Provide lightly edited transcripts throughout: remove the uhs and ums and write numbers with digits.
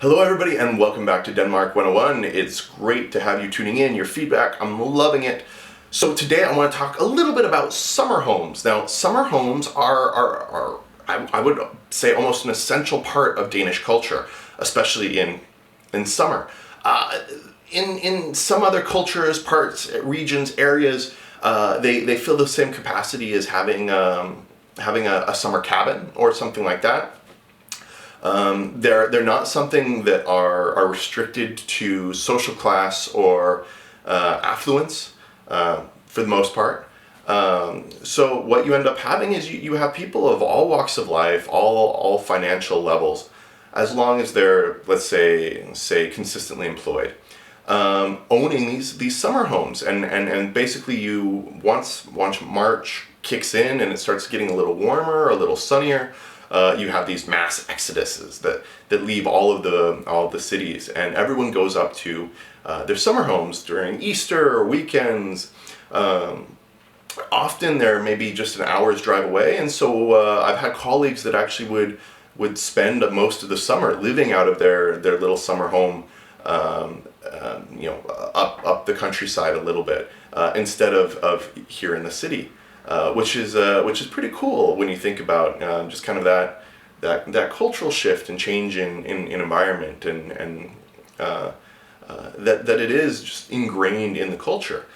Hello everybody and welcome back to Denmark 101. It's great to have you tuning in, your feedback, I'm loving it. So today I want to talk a little bit about summer homes. Now summer homes are I would say almost an essential part of Danish culture, especially in summer. In some other cultures, parts, regions, areas, they fill the same capacity as having a summer cabin or something like that. They're not something that are restricted to social class or affluence for the most part. So what you end up having is you have people of all walks of life, all financial levels, as long as they're, let's say consistently employed, owning these summer homes. And basically once March kicks in and it starts getting a little warmer, a little sunnier, you have these mass exoduses that leave all of the cities, and everyone goes up to their summer homes during Easter or weekends. Often they're maybe just an hour's drive away, and so I've had colleagues that actually would spend most of the summer living out of their little summer home, up the countryside a little bit, instead of here in the city. Which is pretty cool when you think about just kind of that cultural shift and change in environment, and that it is just ingrained in the culture.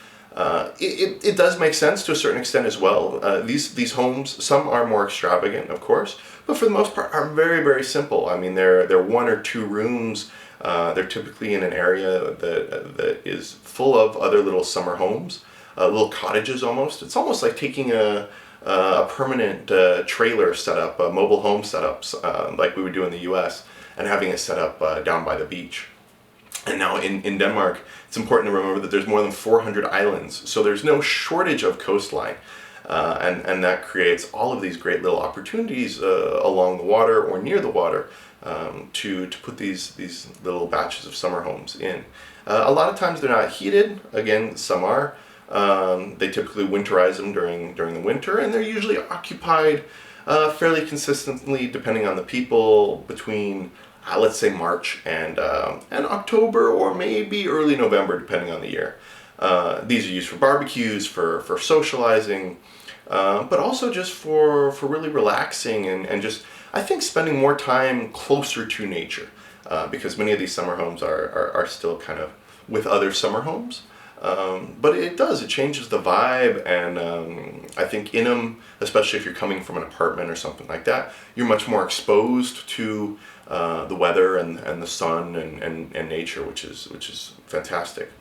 It does make sense to a certain extent as well. These homes, some are more extravagant, of course, but for the most part are very, very simple. I mean, they're one or two rooms. They're typically in an area that is full of other little summer homes. Little cottages almost. It's almost like taking a permanent trailer setup, mobile home setups, like we would do in the U.S., and having it set up down by the beach. And now in Denmark, it's important to remember that there's more than 400 islands, so there's no shortage of coastline. And that creates all of these great little opportunities along the water or near the water, to put these little batches of summer homes in. A lot of times they're not heated. Again, some are. They typically winterize them during the winter, and they're usually occupied fairly consistently, depending on the people, between let's say March and October, or maybe early November, depending on the year. These are used for barbecues, for socializing, but also just for really relaxing and just, I think, spending more time closer to nature, because many of these summer homes are still kind of with other summer homes. But it changes the vibe, and I think in them, especially if you're coming from an apartment or something like that, you're much more exposed to the weather and the sun and nature, which is fantastic.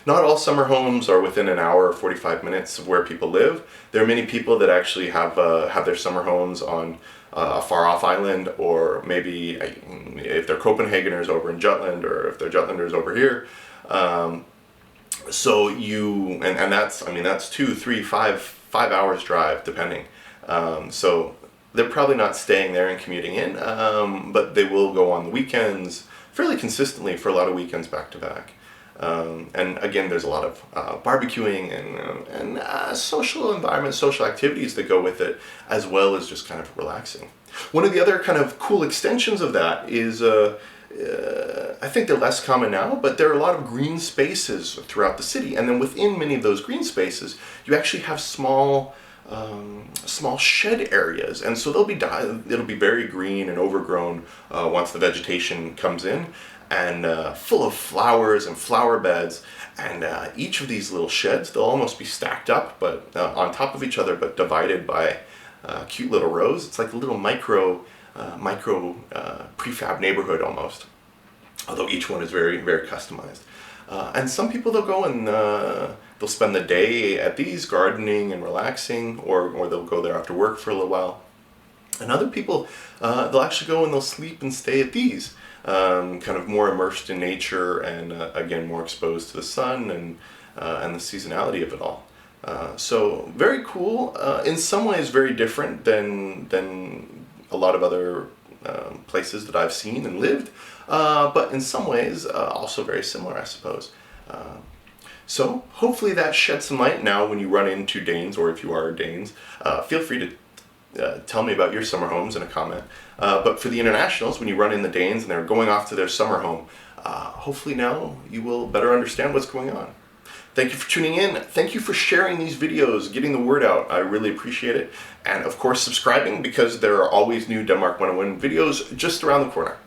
Not all summer homes are within an hour or 45 minutes of where people live. There are many people that actually have their summer homes on a far-off island, or maybe if they're Copenhageners over in Jutland, or if they're Jutlanders over here. So and that's 2, 3, 5 hours drive, depending. So they're probably not staying there and commuting in, but they will go on the weekends fairly consistently for a lot of weekends back to back. And again, there's a lot of barbecuing and social environments, social activities that go with it, as well as just kind of relaxing. One of the other kind of cool extensions of that is, I think they're less common now, but there are a lot of green spaces throughout the city, and then within many of those green spaces, you actually have small shed areas, and so it'll be very green and overgrown once the vegetation comes in, and full of flowers and flower beds. And each of these little sheds, they'll almost be stacked up, but on top of each other, but divided by cute little rows. It's like a little micro prefab neighborhood almost, although each one is very, very customized. And some people, they'll go and they'll spend the day at these gardening and relaxing, or they'll go there after work for a little while. And other people, they'll actually go and they'll sleep and stay at these, kind of more immersed in nature, and again, more exposed to the sun and the seasonality of it all. So very cool. In some ways, very different than a lot of other places that I've seen and lived, but in some ways also very similar, I suppose. So hopefully that sheds some light. Now when you run into Danes, or if you are Danes, feel free to tell me about your summer homes in a comment. But for the internationals, when you run in the Danes and they're going off to their summer home, hopefully now you will better understand what's going on. Thank you for tuning in. Thank you for sharing these videos, getting the word out. I really appreciate it. And of course, subscribing, because there are always new Denmark 101 videos just around the corner.